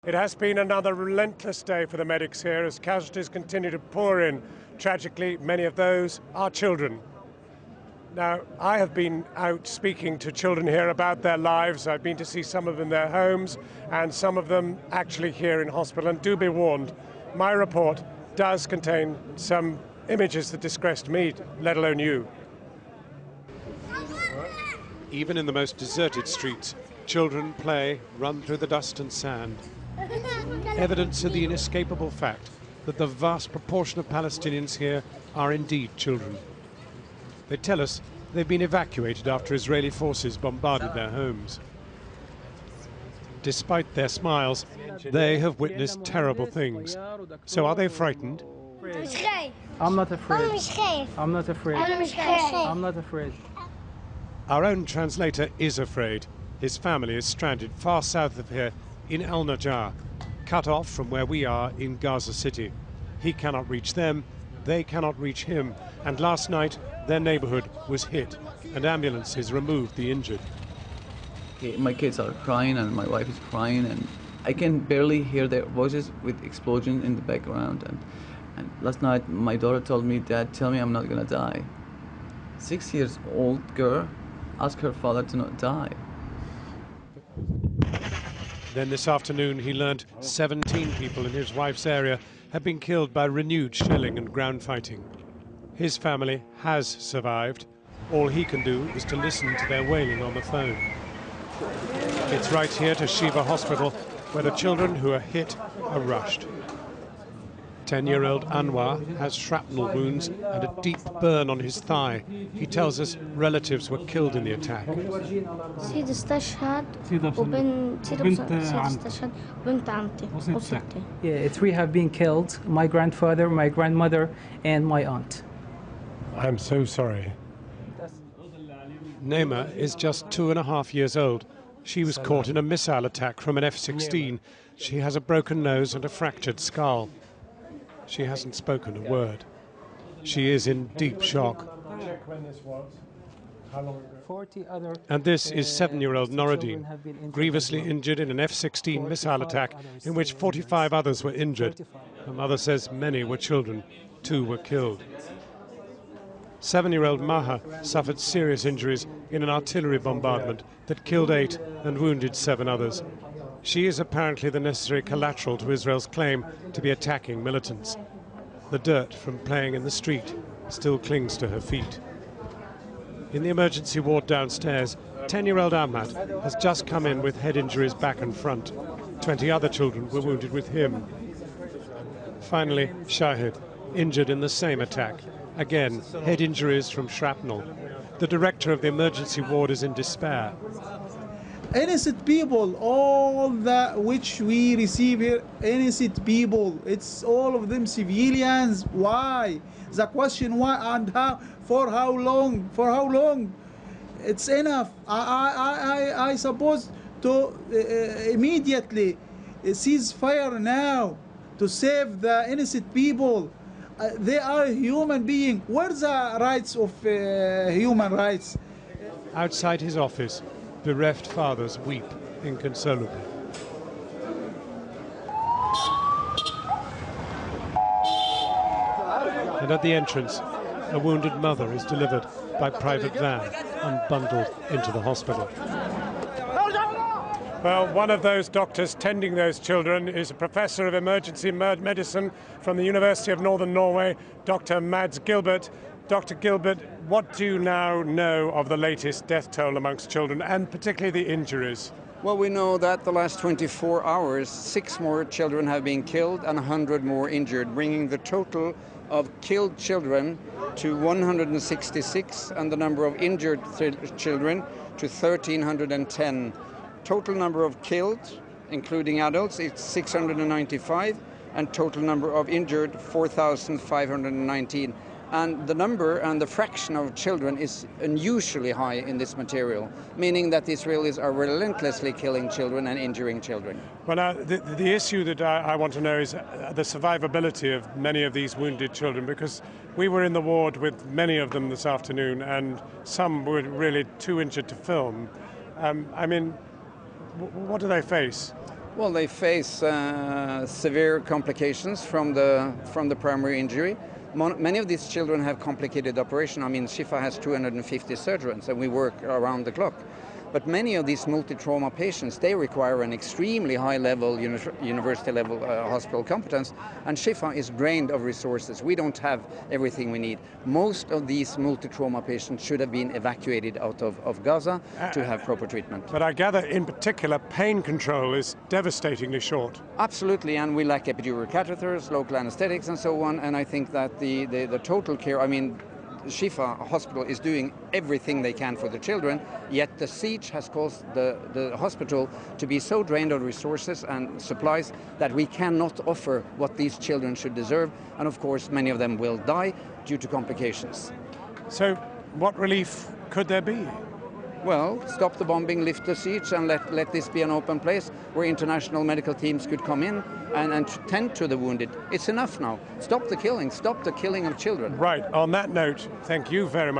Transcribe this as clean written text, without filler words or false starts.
It has been another relentless day for the medics here as casualties continue to pour in. Tragically, many of those are children. Now, I have been out speaking to children here about their lives. I've been to see some of them in their homes and some of them actually here in hospital. And do be warned, my report does contain some images that distressed me, let alone you. Even in the most deserted streets, children play, run through the dust and sand. Evidence of the inescapable fact that the vast proportion of Palestinians here are indeed children. They tell us they've been evacuated after Israeli forces bombarded their homes. Despite their smiles, they have witnessed terrible things. So are they frightened? I'm not afraid. I'm not afraid. I'm not afraid. Our own translator is afraid. His family is stranded far south of here in Al Najjar, cut off from where we are in Gaza City. He cannot reach them, they cannot reach him, and last night their neighborhood was hit and ambulances removed the injured. My kids are crying and my wife is crying and I can barely hear their voices with explosion in the background. And last night my daughter told me, "Dad, tell me I'm not gonna die." 6 years old girl asked her father to not die. Then this afternoon he learned 17 people in his wife's area had been killed by renewed shelling and ground fighting. His family has survived. All he can do is to listen to their wailing on the phone. It's right here to Shiva Hospital where the children who are hit are rushed. 10-year-old Anwar has shrapnel wounds and a deep burn on his thigh. He tells us relatives were killed in the attack. Yeah, 3 have been killed. My grandfather, my grandmother, and my aunt. I'm so sorry. Naima is just 2.5 years old. She was caught in a missile attack from an F-16. She has a broken nose and a fractured skull. She hasn't spoken a word. She is in deep shock. And this is 7-year-old Noradine, grievously injured in an F-16 missile attack in which 45 others were injured. Her mother says many were children. 2 were killed. 7-year-old Maha suffered serious injuries in an artillery bombardment that killed 8 and wounded 7 others. She is apparently the necessary collateral to Israel's claim to be attacking militants. The dirt from playing in the street still clings to her feet. In the emergency ward downstairs, 10-year-old Ahmad has just come in with head injuries back and front. 20 other children were wounded with him. Finally, Shahid, injured in the same attack. Again, head injuries from shrapnel. The director of the emergency ward is in despair. Innocent people, all that which we receive here, innocent people, it's all of them civilians. Why? The question why and how, for how long, it's enough. I suppose to immediately cease fire now to save the innocent people. They are human beings. Where's the rights of human rights? Outside his office, bereft fathers weep inconsolably. And at the entrance, a wounded mother is delivered by private van and bundled into the hospital. Well, one of those doctors tending those children is a professor of emergency medicine from the University of Northern Norway, Dr. Mads Gilbert. Dr. Gilbert, what do you now know of the latest death toll amongst children, and particularly the injuries? Well, we know that the last 24 hours, 6 more children have been killed and 100 more injured, bringing the total of killed children to 166 and the number of injured children to 1,310. Total number of killed, including adults, it's 695, and total number of injured, 4,519. And the number and the fraction of children is unusually high in this material, meaning that the Israelis are relentlessly killing children and injuring children. Well, now, the issue that I want to know is the survivability of many of these wounded children, because we were in the ward with many of them this afternoon, and some were really too injured to film. I mean, what do they face? Well, they face severe complications from the primary injury. Many of these children have complicated operation. I mean, Shifa has 250 surgeons, and we work around the clock. But many of these multi-trauma patients, they require an extremely high-level, university-level hospital competence, and Shifa is drained of resources. We don't have everything we need. Most of these multi-trauma patients should have been evacuated out of Gaza to have proper treatment. But I gather, in particular, pain control is devastatingly short. Absolutely, and we lack epidural catheters, local anesthetics, and so on, and I think that the total care, I mean, Shifa Hospital is doing everything they can for the children, yet the siege has caused the hospital to be so drained of resources and supplies that we cannot offer what these children should deserve, and of course many of them will die due to complications. So what relief could there be? Well, stop the bombing, lift the siege, and let this be an open place where international medical teams could come in and tend to the wounded. It's enough now. Stop the killing of children. Right, on that note, thank you very much.